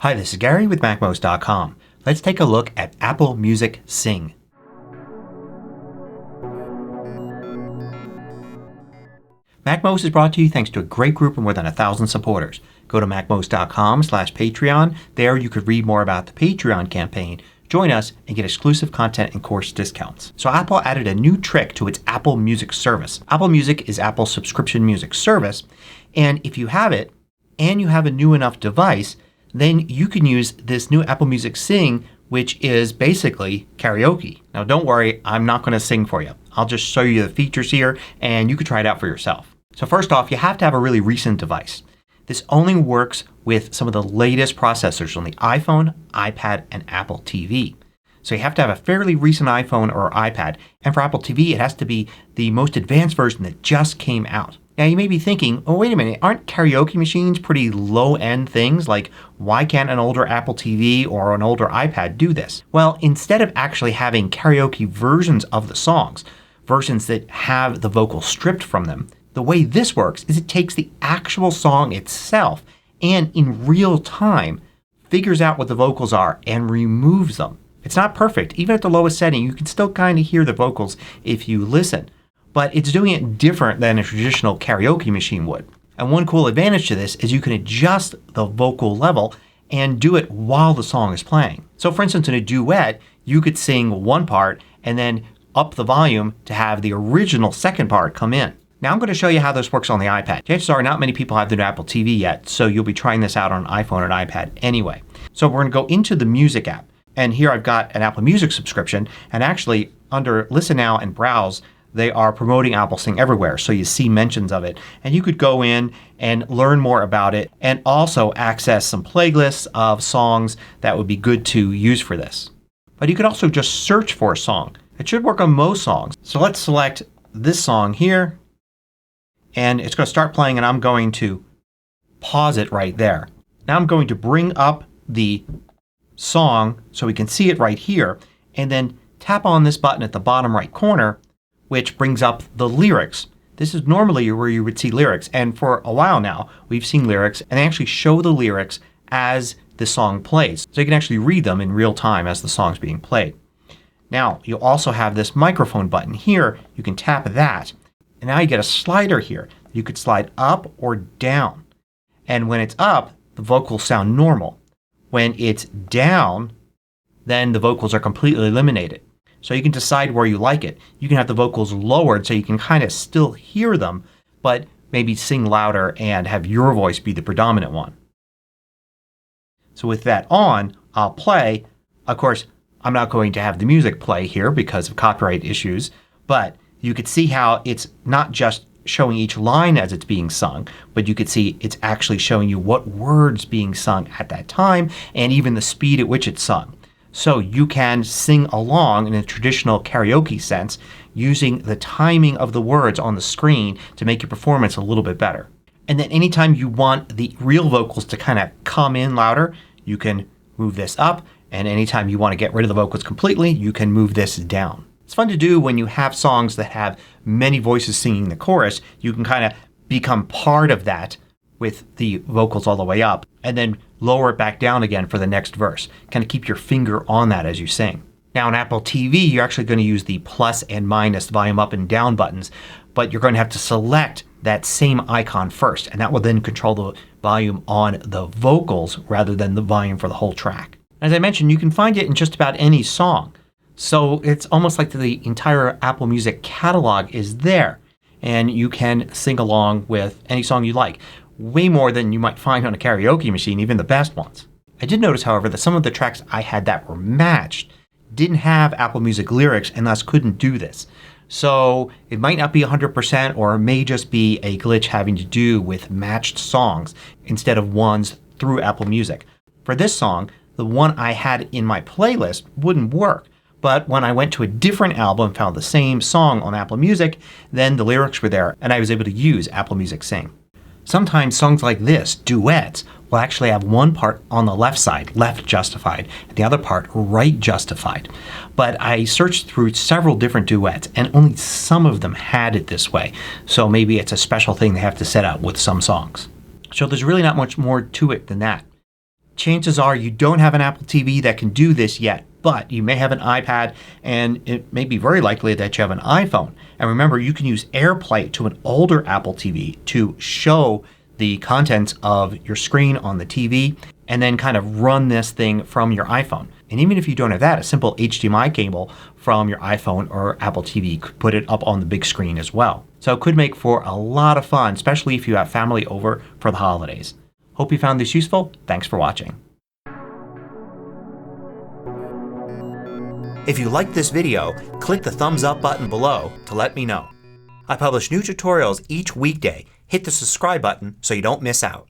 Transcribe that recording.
Hi, this is Gary with MACMOST.com. Let's take a look at Apple Music Sing. MACMOST is brought to you thanks to a great group of more than 1,000 supporters. Go to MACMOST.com/Patreon. There you could read more about the Patreon campaign, join us, and get exclusive content and course discounts. So Apple added a new trick to its Apple Music service. Apple Music is Apple's subscription music service, and if you have it and you have a new enough device, then you can use this new Apple Music Sing, which is basically karaoke. Now don't worry, I'm not going to sing for you. I'll just show you the features here and you can try it out for yourself. So first off, you have to have a really recent device. This only works with some of the latest processors on the iPhone, iPad, and Apple TV. So you have to have a fairly recent iPhone or iPad. And for Apple TV, it has to be the most advanced version that just came out. Now you may be thinking, oh wait a minute, aren't karaoke machines pretty low-end things? Like why can't an older Apple TV or an older iPad do this? Well, instead of actually having karaoke versions of the songs, versions that have the vocals stripped from them, the way this works is it takes the actual song itself and in real time figures out what the vocals are and removes them. It's not perfect. Even at the lowest setting you can still kind of hear the vocals if you listen. But it's doing it different than a traditional karaoke machine would. And one cool advantage to this is you can adjust the vocal level and do it while the song is playing. So for instance in a duet you could sing one part and then up the volume to have the original second part come in. Now I'm going to show you how this works on the iPad. Chances are not many people have the new Apple TV yet, so you'll be trying this out on an iPhone and iPad anyway. So we're going to go into the Music app. And here I've got an Apple Music subscription, and actually under Listen Now and Browse they are promoting Apple Sing everywhere, so you see mentions of it. And you could go in and learn more about it and also access some playlists of songs that would be good to use for this. But you could also just search for a song. It should work on most songs. So let's select this song here and it's going to start playing and I'm going to pause it right there. Now I'm going to bring up the song so we can see it right here and then tap on this button at the bottom right corner, which brings up the lyrics. This is normally where you would see lyrics, and for a while now we've seen lyrics and they actually show the lyrics as the song plays. So you can actually read them in real time as the song's being played. Now you'll also have this microphone button here. You can tap that and now you get a slider here. You could slide up or down, and when it's up the vocals sound normal. When it's down then the vocals are completely eliminated. So you can decide where you like it. You can have the vocals lowered so you can kind of still hear them but maybe sing louder and have your voice be the predominant one. So with that on, I'll play. Of course, I'm not going to have the music play here because of copyright issues, but you could see how it's not just showing each line as it's being sung, but you could see it's actually showing you what words being sung at that time and even the speed at which it's sung. So you can sing along in a traditional karaoke sense using the timing of the words on the screen to make your performance a little bit better. And then anytime you want the real vocals to kind of come in louder, you can move this up, and anytime you want to get rid of the vocals completely you can move this down. It's fun to do when you have songs that have many voices singing the chorus. You can kind of become part of that with the vocals all the way up and then lower it back down again for the next verse. Kind of keep your finger on that as you sing. Now on Apple TV you're actually going to use the plus and minus volume up and down buttons, but you're going to have to select that same icon first, and that will then control the volume on the vocals rather than the volume for the whole track. As I mentioned, you can find it in just about any song. So it's almost like the entire Apple Music catalog is there and you can sing along with any song you like. Way more than you might find on a karaoke machine, even the best ones. I did notice, however, that some of the tracks I had that were matched didn't have Apple Music lyrics and thus couldn't do this. So it might not be 100% or it may just be a glitch having to do with matched songs instead of ones through Apple Music. For this song, the one I had in my playlist wouldn't work. But when I went to a different album and found the same song on Apple Music, then the lyrics were there and I was able to use Apple Music Sing. Sometimes songs like this, duets, will actually have one part on the left side, left justified, and the other part right justified. But I searched through several different duets and only some of them had it this way. So maybe it's a special thing they have to set up with some songs. So there's really not much more to it than that. Chances are you don't have an Apple TV that can do this yet, but you may have an iPad and it may be very likely that you have an iPhone. And remember, you can use AirPlay to an older Apple TV to show the contents of your screen on the TV and then kind of run this thing from your iPhone. And even if you don't have that, a simple HDMI cable from your iPhone or Apple TV could put it up on the big screen as well. So it could make for a lot of fun, especially if you have family over for the holidays. Hope you found this useful. Thanks for watching. If you liked this video, click the thumbs up button below to let me know. I publish new tutorials each weekday. Hit the subscribe button so you don't miss out.